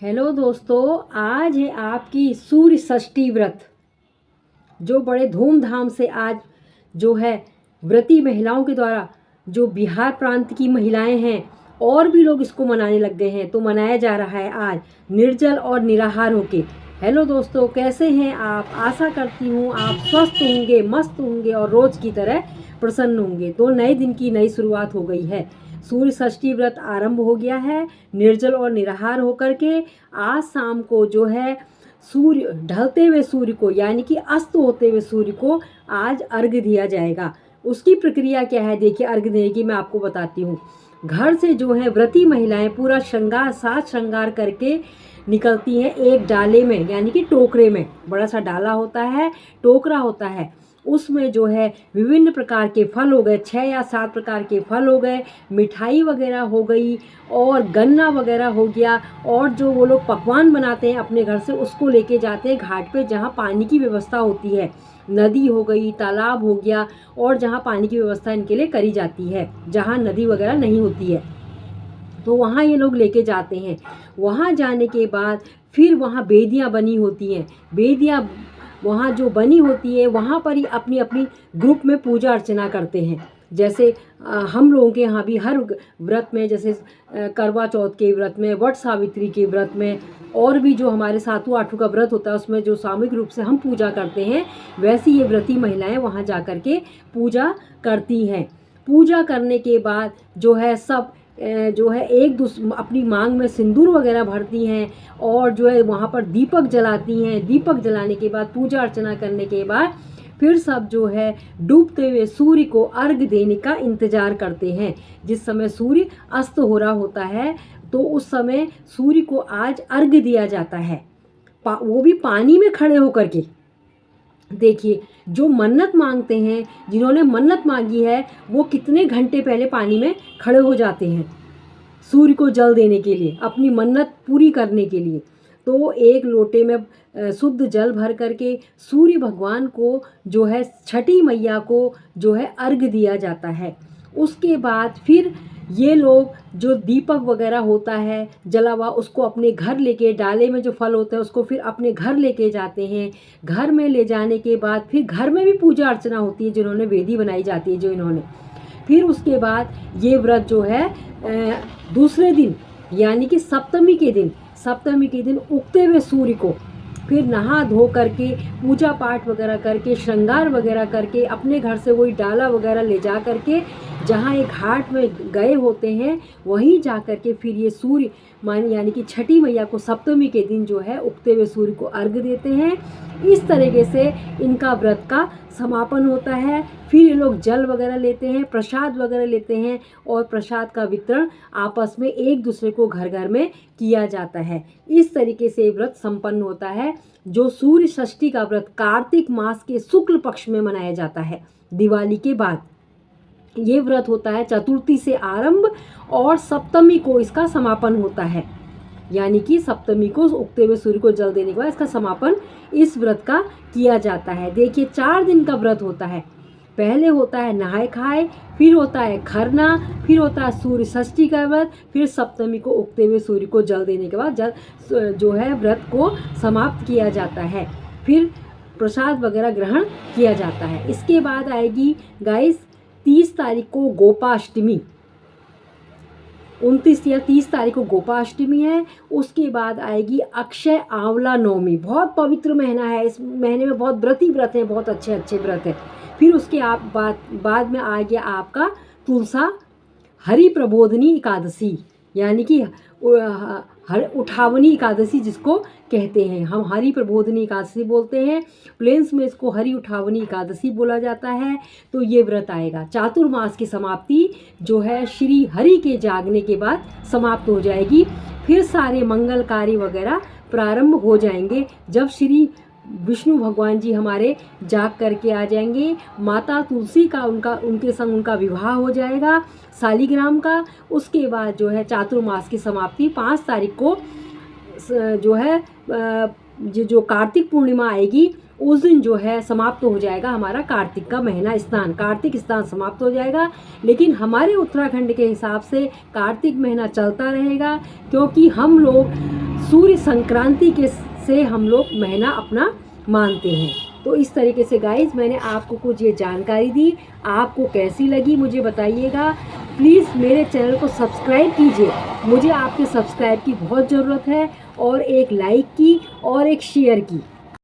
Hello दोस्तों, आज है आपकी सूर्य षष्ठी व्रत जो बड़े धूमधाम से आज जो है व्रती महिलाओं के द्वारा जो बिहार प्रांत की महिलाएं हैं और भी लोग इसको मनाने लग गए हैं। तो मनाया जा रहा है आज निर्जल और निराहार होके। हेलो दोस्तों, कैसे हैं आप? आशा करती हूँ आप स्वस्थ होंगे, मस्त होंगे और रोज़ की तरह प्रसन्न होंगे। तो नए दिन की नई शुरुआत हो गई है। सूर्य षष्ठी व्रत आरंभ हो गया है। निर्जल और निराहार होकर के आज शाम को जो है सूर्य ढलते हुए सूर्य को यानी कि अस्त होते हुए सूर्य को आज अर्घ्य दिया जाएगा। उसकी प्रक्रिया क्या है देखिए, अर्घ्य देने की मैं आपको बताती हूँ। घर से जो है व्रती महिलाएं पूरा श्रृंगार साज श्रृंगार करके निकलती हैं एक डाले में यानी कि टोकरे में। बड़ा सा डाला होता है, टोकरा होता है, उसमें जो है विभिन्न प्रकार के फल हो गए, 6 या 7 प्रकार के फल हो गए, मिठाई वगैरह हो गई और गन्ना वगैरह हो गया। और जो वो लोग पकवान बनाते हैं अपने घर से उसको लेके जाते हैं घाट पे जहाँ पानी की व्यवस्था होती है। नदी हो गई, तालाब हो गया और जहाँ पानी की व्यवस्था इनके लिए करी जाती है, जहाँ नदी वगैरह नहीं होती है तो वहाँ ये लोग लेके जाते हैं। वहाँ जाने के बाद फिर वहाँ बेदियाँ बनी होती हैं। बेदियाँ वहाँ जो बनी होती है वहाँ पर ही अपनी अपनी ग्रुप में पूजा अर्चना करते हैं। जैसे हम लोगों के यहाँ भी हर व्रत में, जैसे करवा चौथ के व्रत में, वट सावित्री के व्रत में और भी जो हमारे सातों आठों का व्रत होता है उसमें जो सामूहिक रूप से हम पूजा करते हैं, वैसी ये व्रती महिलाएं वहाँ जा कर के पूजा करती हैं। पूजा करने के बाद जो है सब जो है एक दूसरे अपनी मांग में सिंदूर वगैरह भरती हैं और जो है वहाँ पर दीपक जलाती हैं। दीपक जलाने के बाद पूजा अर्चना करने के बाद फिर सब जो है डूबते हुए सूर्य को अर्घ्य देने का इंतज़ार करते हैं। जिस समय सूर्य अस्त हो रहा होता है तो उस समय सूर्य को आज अर्घ्य दिया जाता है, वो भी पानी में खड़े होकर के। देखिए, जो मन्नत मांगते हैं, जिन्होंने मन्नत मांगी है, वो कितने घंटे पहले पानी में खड़े हो जाते हैं सूर्य को जल देने के लिए, अपनी मन्नत पूरी करने के लिए। तो एक लोटे में शुद्ध जल भर करके सूर्य भगवान को जो है छठी मैया को जो है अर्घ्य दिया जाता है। उसके बाद फिर ये लोग जो दीपक वगैरह होता है जला हुआ उसको अपने घर लेके, डाले में जो फल होता है उसको फिर अपने घर लेके जाते हैं। घर में ले जाने के बाद फिर घर में भी पूजा अर्चना होती है, जिन्होंने वेदी बनाई जाती है जो इन्होंने। फिर उसके बाद ये व्रत जो है दूसरे दिन यानी कि सप्तमी के दिन उगते हुए सूर्य को फिर नहा धो करके पूजा पाठ वगैरह करके श्रृंगार वगैरह करके अपने घर से वही डाला वगैरह ले जा करके जहाँ एक घाट में गए होते हैं वहीं जा करके फिर ये सूर्य यानी कि छठी मैया को सप्तमी के दिन जो है उगते हुए सूर्य को अर्घ्य देते हैं। इस तरीके से इनका व्रत का समापन होता है। फिर ये लोग जल वगैरह लेते हैं, प्रसाद वगैरह लेते हैं और प्रसाद का वितरण आपस में एक दूसरे को घर घर में किया जाता है। इस तरीके से व्रत संपन्न होता है। जो सूर्य षष्ठी का व्रत कार्तिक मास के शुक्ल पक्ष में मनाया जाता है, दिवाली के बाद ये व्रत होता है। चतुर्थी से आरंभ और सप्तमी को इसका समापन होता है, यानी कि सप्तमी को उगते हुए सूर्य को जल देने के बाद इसका समापन इस व्रत का किया जाता है। देखिए, 4 दिन का व्रत होता है। पहले होता है नहाए खाए, फिर होता है खरना, फिर होता है सूर्य षष्ठी का व्रत, फिर सप्तमी को उगते हुए सूर्य को जल देने के बाद जो है व्रत को समाप्त किया जाता है। फिर प्रसाद वगैरह ग्रहण किया जाता है। इसके बाद आएगी गाइस 30 तारीख को गोपाष्टमी। 29 या 30 तारीख को गोपाष्टमी है। उसके बाद आएगी अक्षय आंवला नवमी। बहुत पवित्र महीना है, इस महीने में बहुत व्रत हैं, बहुत अच्छे अच्छे व्रत हैं। फिर उसके बाद में आ गया आपका तुलसा हरि प्रबोधनी एकादशी, यानी कि उठावनी एकादशी जिसको कहते हैं, हम हरि प्रबोधनी एकादशी बोलते हैं। प्लेन्स में इसको हरि उठावनी एकादशी बोला जाता है। तो ये व्रत आएगा। चातुर्मास की समाप्ति जो है श्री हरि के जागने के बाद समाप्त हो जाएगी। फिर सारे मंगल कार्य वगैरह प्रारंभ हो जाएंगे जब श्री विष्णु भगवान जी हमारे जाग करके आ जाएंगे। माता तुलसी का उनके संग उनका विवाह हो जाएगा शालिग्राम का। उसके बाद जो है चातुर्मास की समाप्ति 5 तारीख को जो है जो कार्तिक पूर्णिमा आएगी उस दिन जो है समाप्त हो जाएगा हमारा कार्तिक का महीना स्नान। कार्तिक स्नान समाप्त हो जाएगा, लेकिन हमारे उत्तराखंड के हिसाब से कार्तिक महीना चलता रहेगा, क्योंकि हम लोग सूर्य संक्रांति के से हम लोग महीना अपना मानते हैं। तो इस तरीके से गाइस मैंने आपको कुछ ये जानकारी दी, आपको कैसी लगी मुझे बताइएगा। प्लीज़ मेरे चैनल को सब्सक्राइब कीजिए, मुझे आपके सब्सक्राइब की बहुत ज़रूरत है, और एक लाइक की और एक शेयर की।